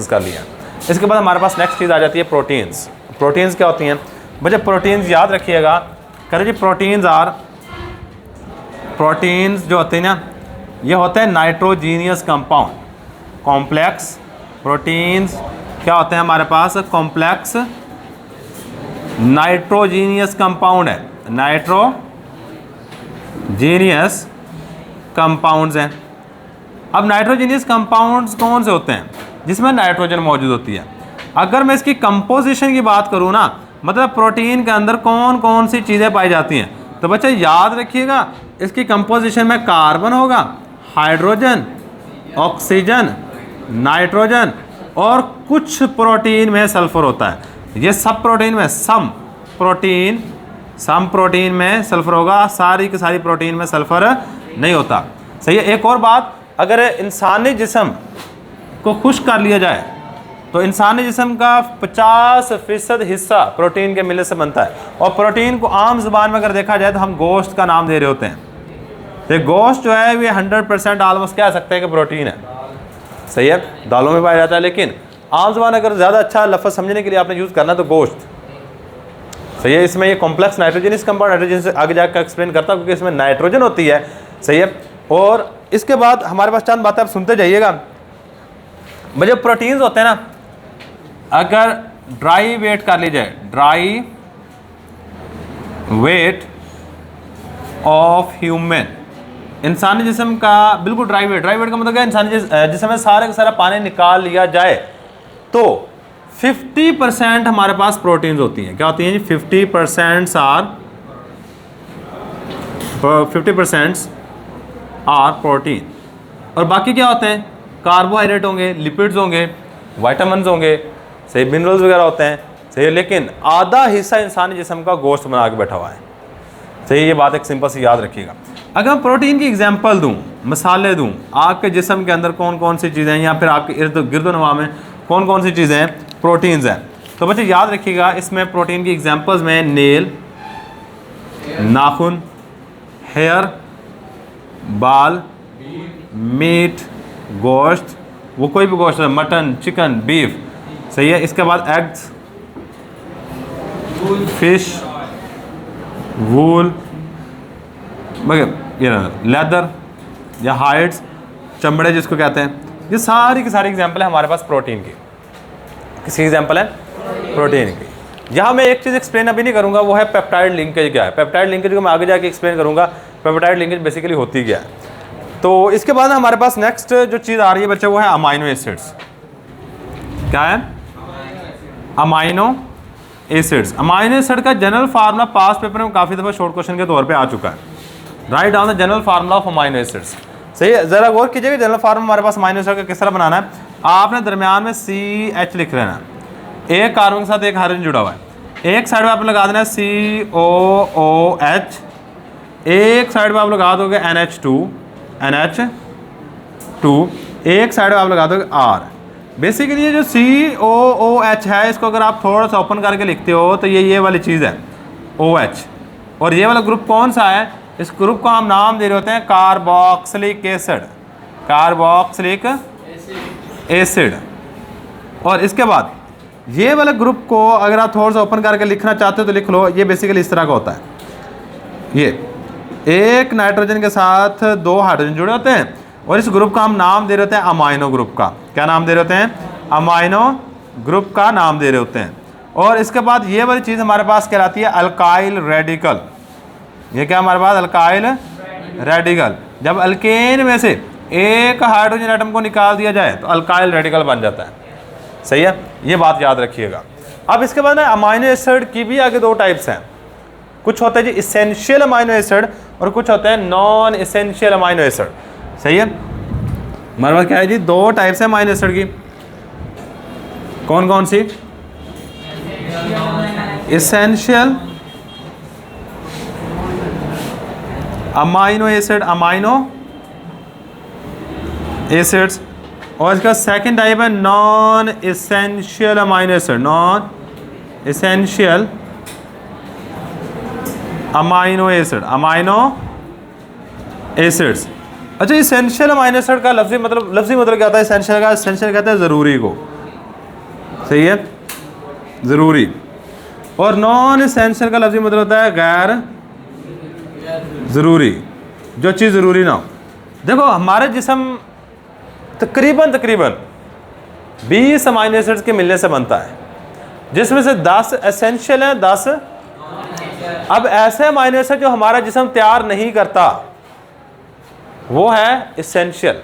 कर लिया। इसके बाद हमारे पास नेक्स्ट चीज़ आ जाती है प्रोटीन्स। प्रोटीन्स क्या होती हैं बच्चे? प्रोटीन्स याद रखिएगा, करें जी, प्रोटीन्स जो होते हैं ना, ये होते हैं नाइट्रोजीनियस कंपाउंड। कॉम्प्लेक्स प्रोटीन्स क्या होते हैं हमारे पास? कॉम्प्लेक्स नाइट्रोजीनियस कंपाउंड है, नाइट्रोजीनियस कंपाउंड्स हैं। अब नाइट्रोजीनियस कंपाउंड्स कौन से होते हैं? जिसमें नाइट्रोजन मौजूद होती है। अगर मैं इसकी कंपोजिशन की बात करूँ ना, मतलब प्रोटीन के अंदर कौन कौन सी चीज़ें पाई जाती हैं, तो बच्चे याद रखिएगा इसकी कंपोजिशन में कार्बन होगा, हाइड्रोजन, ऑक्सीजन, नाइट्रोजन और कुछ प्रोटीन में सल्फर होता है। ये सब प्रोटीन में, सम प्रोटीन में सल्फर होगा, सारी की सारी प्रोटीन में सल्फर नहीं होता। सही है। एक और बात, अगर इंसानी जिस्म को खुश्क कर लिया जाए तो इंसानी जिस्म का 50% हिस्सा प्रोटीन के मिलने से बनता है। और प्रोटीन को आम जुबान में अगर देखा जाए तो हम गोश्त का नाम दे रहे होते हैं। तो गोश्त जो है ये 100% ऑलमोस्ट कह सकते हैं कि प्रोटीन है। सही है, दालों में पाया जाता है, लेकिन आम जुबान अगर ज़्यादा अच्छा लफ्ज़ समझने के लिए आपने यूज़ करना तो गोश्त। सही है। इसमें ये कॉम्प्लेक्स नाइट्रोजन कंपाउंड, नाइट्रोजन से आगे जाकर एक्सप्लेन करता हूँ क्योंकि इसमें नाइट्रोजन होती है। सही है। और इसके बाद हमारे पास चंद बातें आप सुनते जाइएगा। जो प्रोटीन्स होते हैं ना, अगर ड्राई वेट कर ली जाए, ड्राई वेट ऑफ ह्यूमन, इंसानी जिस्म का बिल्कुल ड्राई वेट का मतलब क्या? इंसानी जिस्म में सारे का सारा पानी निकाल लिया जाए तो 50% हमारे पास प्रोटीन्स होती हैं। क्या होती हैं जी? 50% आर प्रोटीन। और बाकी क्या होते हैं? कार्बोहाइड्रेट होंगे, लिपिड्स होंगे, वाइटामिन होंगे, सही, मिनरल्स वगैरह होते हैं। सही है। लेकिन आधा हिस्सा इंसानी जिस्म का गोश्त बना के बैठा हुआ है। सही, ये बात एक सिंपल सी याद रखिएगा। अगर मैं प्रोटीन की एग्जांपल दूं, मिसालें दूं, आपके जिस्म के अंदर कौन कौन सी चीज़ें हैं या फिर आपके इर्द गिर्द नवा में कौन कौन सी चीज़ें हैं, प्रोटीन्स हैं, तो बच्चे याद रखिएगा इसमें प्रोटीन की एग्जांपल्स में नेल, नाखून, हेयर, बाल, मीट, गोश्त, वो कोई भी गोश्त है, मटन, चिकन, बीफ। सही है। इसके बाद एग्स, फिश, वूल, ये लेदर या हाइड्स, चमड़े जिसको कहते हैं, ये सारी की सारी एग्जांपल है हमारे पास प्रोटीन की। किसकी एग्जांपल है? प्रोटीन की। यहाँ मैं एक चीज़ एक्सप्लेन अभी नहीं करूँगा, वो है पेप्टाइड लिंकेज क्या है। पेप्टाइड लिंकेज को मैं आगे जाके एक्सप्लेन करूँगा, पेप्टाइड लिंकेज बेसिकली होती क्या है। तो इसके बाद हमारे पास नेक्स्ट जो चीज़ आ रही है बच्चे, वो है अमाइनो एसिड्स। क्या है? Amino acids. अमाइनो एसिड का जनरल फार्मूला पास्ट पेपर में काफ़ी दफ़ा शॉर्ट क्वेश्चन के तौर पे आ चुका है। Write down the general formula of amino acids. सही है, ज़रा गौर कीजिएगा जनरल फार्मूला हमारे पास अमाइनो एसिड का किस तरह बनाना है। आपने दरमियान में CH लिख लेना है, एक कार्बन के साथ एक हाइड्रोजन जुड़ा हुआ है, एक साइड में आपने लगा देना है COOH, एक साइड में आप लगा दोगे NH2, एक साइड में आप लगा दोगे R। बेसिकली ये जो COOH है, इसको अगर आप थोड़ा सा ओपन करके लिखते हो तो ये वाली चीज़ है OH। और ये वाला ग्रुप कौन सा है? इस ग्रुप को हम नाम दे रहे होते हैं कार्बोक्सिलिक एसिड, कार्बोक्सिलिक एसिड। और इसके बाद ये वाले ग्रुप को अगर आप थोड़ा सा ओपन करके लिखना चाहते हो तो लिख लो। ये बेसिकली इस तरह का होता है। ये एक नाइट्रोजन के साथ 2 हाइड्रोजन जुड़े होते हैं और इस ग्रुप का हम नाम दे रहे होते हैं अमाइनो ग्रुप का। क्या नाम दे रहे होते हैं? अमाइनो ग्रुप का नाम दे रहे होते हैं। और इसके बाद ये वाली चीज़ हमारे पास कहलाती है अल्काइल रेडिकल। ये क्या हमारे पास? Alkyl radical. जब अल्केन में से एक हाइड्रोजन एटम को निकाल दिया जाए तो अल्काइल रेडिकल बन जाता है। सही है, ये बात याद रखिएगा। अब इसके बाद ना अमाइनो एसिड की भी आगे 2 टाइप्स हैं। कुछ होते हैं जी इसेंशियल अमाइनो एसिड और कुछ होते हैं नॉन इसेंशियल अमाइनो एसिड। सही है, हमारे पास क्या है जी? 2 टाइप्स है अमाइनो एसिड की। कौन कौन सी? Essential amino acid, amino acids, और इसका सेकंड टाइप है non essential amino acid, non essential amino acid, amino acids. अच्छा, इसेंशियल अमीनो एसिड का लफ्जी मतलब क्या होता है? इसेंशियल का इसेंशियल कहते हैं ज़रूरी को, सही है, ज़रूरी। और नॉन इसेंशियल का लफ्जी मतलब होता है गैर ज़रूरी, जो चीज़ ज़रूरी ना हो। देखो हमारे जिस्म तकरीबन 20 अमीनो एसिड्स के मिलने से बनता है, जिसमें से 10 एसेंशियल हैं, 10 अब ऐसे अमीनो एसिड जो हमारा जिस्म तैयार नहीं करता वो है इसेंशियल,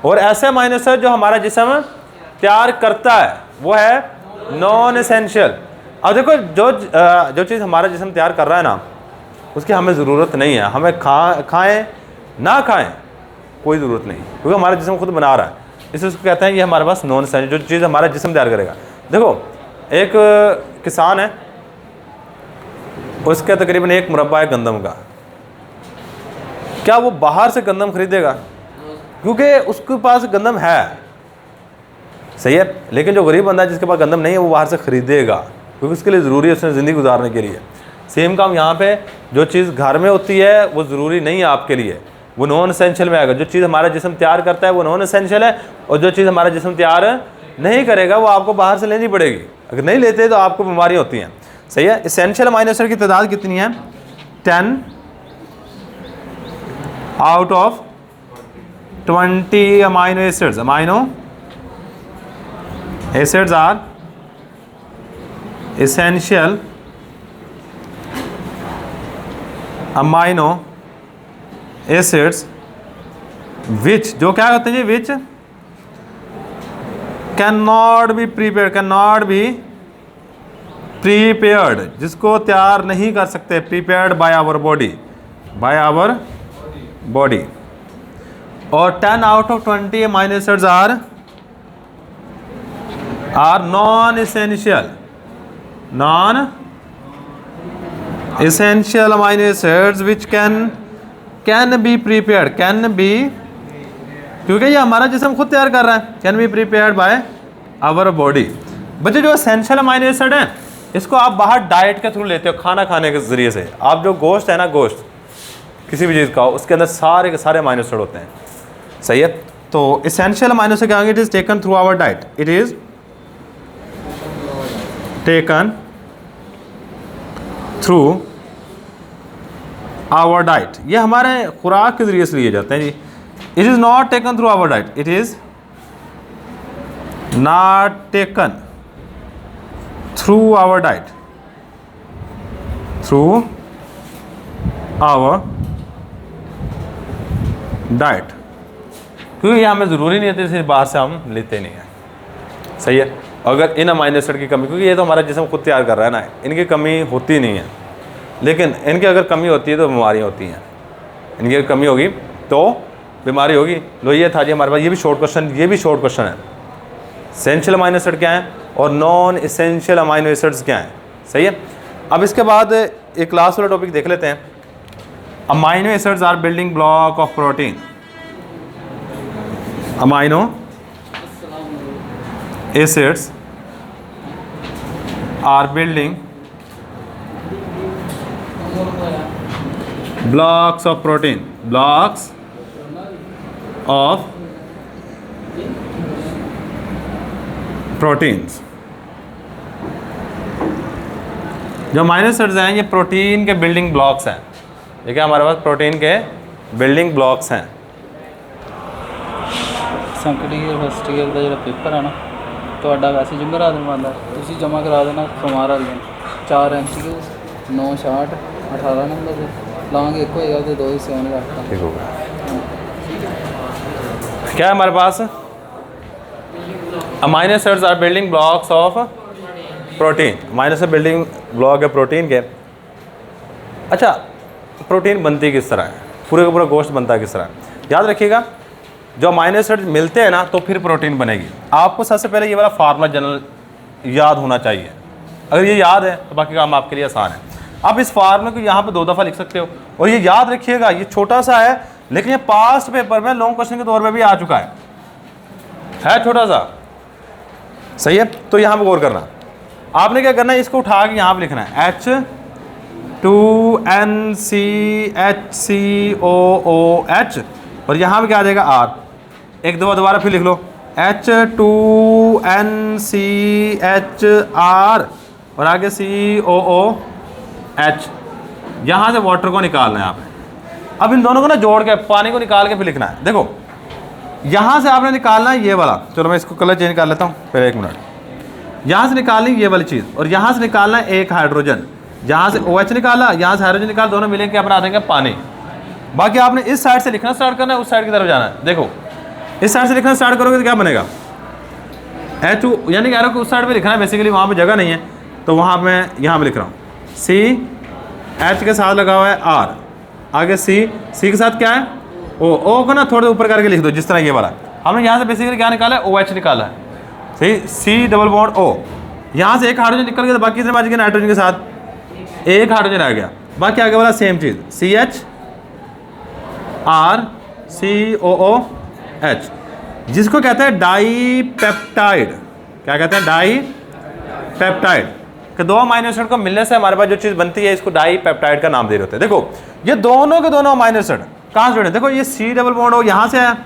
और ऐसे अमीनो एसिड जो हमारा जिस्म तैयार करता है वो है नॉन एसेंशियल। अब देखो जो चीज़ हमारा जिस्म तैयार कर रहा है ना, उसकी हमें ज़रूरत नहीं है, हमें खाएं ना खाएं कोई ज़रूरत नहीं, क्योंकि हमारा जिस्म खुद बना रहा है, इसलिए उसको कहते हैं ये हमारे पास नॉन एसेंशियल, जो चीज़ हमारा जिस्म तैयार करेगा। देखो एक किसान है, उसका तकरीबन 1 मुरब्बा है गंदम का, क्या वो बाहर से गंदम खरीदेगा? क्योंकि उसके पास गंदम है, सही है, लेकिन जो गरीब बंदा है जिसके पास गंदम नहीं है वो बाहर से खरीदेगा, क्योंकि उसके लिए ज़रूरी है उसने ज़िंदगी गुजारने के लिए। सेम काम यहाँ पे, जो चीज़ घर में होती है वो ज़रूरी नहीं है आपके लिए, वो नॉन एसेंशियल में आएगा। जो चीज़ हमारा जिस्म तैयार करता है वो नॉन एसेंशियल है, और जो चीज़ हमारा जिस्म तैयार नहीं करेगा वो आपको बाहर से लेनी पड़ेगी, अगर नहीं लेते तो आपको बीमारियाँ होती हैं, सही है। एसेंशियल अमीनो एसिड की तादाद कितनी है? 10 out of 20 amino acids. Amino acids are essential amino acids which, जो क्या होते हैं जी, which can not be prepared, जिसको तैयार नहीं कर सकते, प्रीपेयर्ड बाय आवर बॉडी। और 10 out of 20 amino acids are non essential amino acids which can be prepared, क्योंकि ये हमारा जिस्म खुद तैयार कर रहा है, can be prepared by our body. बच्चे जो एसेंशियल अमीनो एसिड हैं इसको आप बाहर डाइट के थ्रू लेते हो, खाना खाने के ज़रिए से। आप जो गोश्त है ना, गोश्त किसी भी चीज़ का, उसके अंदर सारे के सारे अमीनो एसिड होते हैं, सही है। तो एसेंशियल अमीनो एसिड क्या होंगे? It is taken through our diet, it is taken through our diet, ये हमारे खुराक के ज़रिए से लिए जाते हैं जी। It is not taken through our diet, it is not taken through our diet, through our diet, क्योंकि ये हमें ज़रूरी नहीं है, सिर्फ बाहर से हम लेते नहीं हैं, सही है। अगर इन अमीनो एसिड की कमी, क्योंकि ये तो हमारा जिस्म खुद तैयार कर रहा है ना, इनकी कमी होती नहीं है, लेकिन इनकी अगर कमी होती है तो बीमारियाँ होती हैं, इनकी अगर कमी होगी तो बीमारी होगी। लो ये था जी हमारे पास, ये भी शॉर्ट क्वेश्चन है। एसेंशियल अमीनो एसिड क्या है और नॉन एसेंशियल अमीनो एसिड्स क्या हैं, सही है। अब इसके बाद एक क्लास वाला टॉपिक देख लेते हैं। Amino acids are building block of protein. Amino acids are building blocks of protein, blocks of proteins। जो अमीनो एसिड्स हैं ये प्रोटीन के बिल्डिंग ब्लॉक्स हैं। ये क्या हमारे पास प्रोटीन के बिल्डिंग ब्लॉक्स हैं। संकट यूनिवर्सिटी का जो पेपर है ना, तो वैसे जुम्मेरात में आता है, तुम जमा करा देना सोमवार वाले दिन। 4 MCQ 9 60 18 नंबर से लांग एक होएगा तो 2 हिस्से होने का। ठीक होगा। क्या है हमारे पास? Amino acids are building blocks of protein. Amino acid building block है प्रोटीन के। अच्छा, प्रोटीन बनती किस तरह है, पूरे का पूरा गोश्त बनता है किस तरह है? याद रखिएगा, जो अमीनो एसिड मिलते हैं ना तो फिर प्रोटीन बनेगी। आपको सबसे पहले ये वाला फार्मूला जनरल याद होना चाहिए। अगर ये याद है तो बाकी काम आपके लिए आसान है। आप इस फार्मूले को यहाँ पे 2 दफ़ा लिख सकते हो, और ये याद रखिएगा, ये छोटा सा है लेकिन ये पास्ट पेपर में लॉन्ग क्वेश्चन के तौर पे भी आ चुका है छोटा सा, सही है। तो यहाँ पे गौर करना, आपने क्या करना है, इसको उठा के यहाँ पे लिखना है H2NCHCOOH और यहाँ पे क्या आ जाएगा R, एक दो दोबारा फिर लिख लो H2NCHR और आगे COOH। यहाँ से वाटर को निकालना है यहाँ पे। अब इन दोनों को ना जोड़ के पानी को निकाल के फिर लिखना है। देखो यहाँ से आपने निकालना है ये वाला, चलो मैं इसको कलर चेंज कर लेता हूँ पहले, एक मिनट। यहाँ से निकालनी ये वाली चीज़ और यहाँ से निकालना है एक हाइड्रोजन, जहाँ से OH निकाला, यहाँ से हाइड्रोजन निकाल, दोनों मिलेंगे क्या बना देंगे पानी। बाकी आपने इस साइड से लिखना स्टार्ट करना है, उस साइड की तरफ जाना है। देखो इस साइड से लिखना स्टार्ट करोगे तो क्या बनेगा H2, यानी कह रहा हूँ कि उस साइड पे लिखना है, बेसिकली वहाँ पे जगह नहीं है तो वहाँ मैं यहाँ पे लिख रहा हूँ CH के साथ लगा हुआ है R, आगे C के साथ क्या है O को ना थोड़े ऊपर करके लिख दो, जिस तरह ये वाला। हमने यहाँ से बेसिकली क्या निकाला है OH निकाला है, सही। C डबल बॉन्ड O, यहाँ से एक हाइड्रोजन निकल गया तो बाकी कितने बच गए नाइट्रोजन के साथ, एक हाइड्रोजन आ गया। बाकी आगे वाला सेम चीज़ CH R COOH, जिसको कहते हैं डाईपेप्टाइड। क्या कहते हैं डाईपेप्टाइड, कि दो अमाइनो एसिड को मिलने से हमारे पास जो चीज़ बनती है इसको डाईपेप्टाइड का नाम दे रहे होते हैं। देखो ये दोनों के दोनों अमाइनो एसिड कहाँ से जुड़े, देखो ये C डबल बॉन्ड O यहाँ से है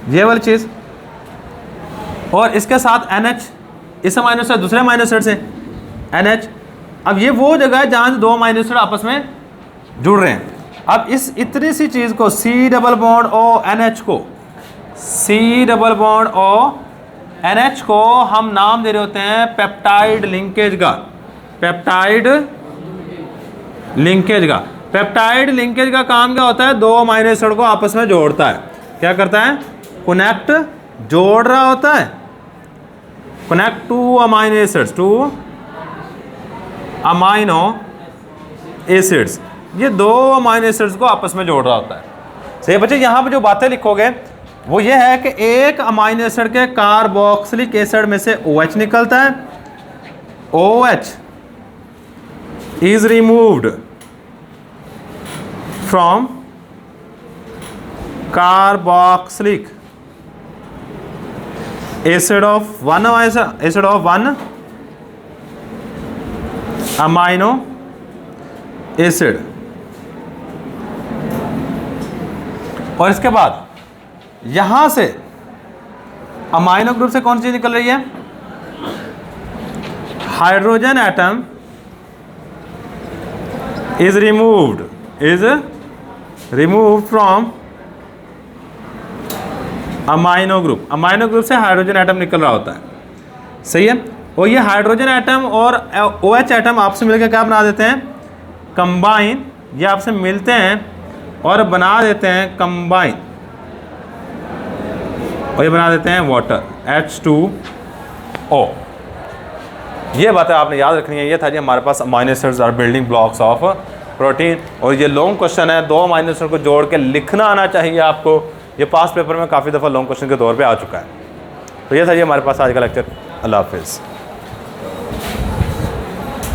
ये वाली चीज़, और इसके साथ NH, इस अमाइनो एसिड दूसरे अमाइनो एसिड से NH। अब ये वो जगह है जहाँ से दो अमाइनो एसिड आपस में जुड़ रहे हैं। अब इस इतनी सी चीज़ को C double bond O NH को, C double bond O NH को हम नाम दे रहे होते हैं पेप्टाइड लिंकेज का, पेप्टाइड लिंकेज का। पेप्टाइड लिंकेज का काम क्या होता है, दो अमाइनो एसिड को आपस में जोड़ता है। क्या करता है, कनेक्ट, जोड़ रहा होता है, connect two amino acids, two amino acids, ये दो अमाइनो एसिड्स को आपस में जोड़ रहा होता है। सही बच्चे, यहाँ पे जो बातें लिखोगे वो ये है कि एक अमाइनो एसिड के कार्बोक्सिलिक एसिड में से OH निकलता है, OH is removed from carboxylic acid of one amino acid. और इसके बाद यहां से अमाइनो ग्रुप से कौन सी चीज निकल रही है, hydrogen atom is removed from amino group. Amino group से हाइड्रोजन एटम निकल रहा होता है, सही है। और ये हाइड्रोजन एटम और OH एटम आपसे मिलकर क्या बना देते हैं, कंबाइन। ये आपसे मिलते हैं और बना देते हैं कंबाइन, और ये बना देते हैं वाटर H2O। ये बातें आपने याद रखनी है। ये था जी हमारे पास अमाइनो एसिड्स और बिल्डिंग ब्लॉक्स ऑफ प्रोटीन। और ये लॉन्ग क्वेश्चन है, दो अमाइनो एसिड को जोड़ के लिखना आना चाहिए आपको। ये पास पेपर में काफ़ी दफ़ा लॉन्ग क्वेश्चन के तौर पे आ चुका है। तो ये था जी हमारे पास आज का लेक्चर। अल्लाह हाफिज़।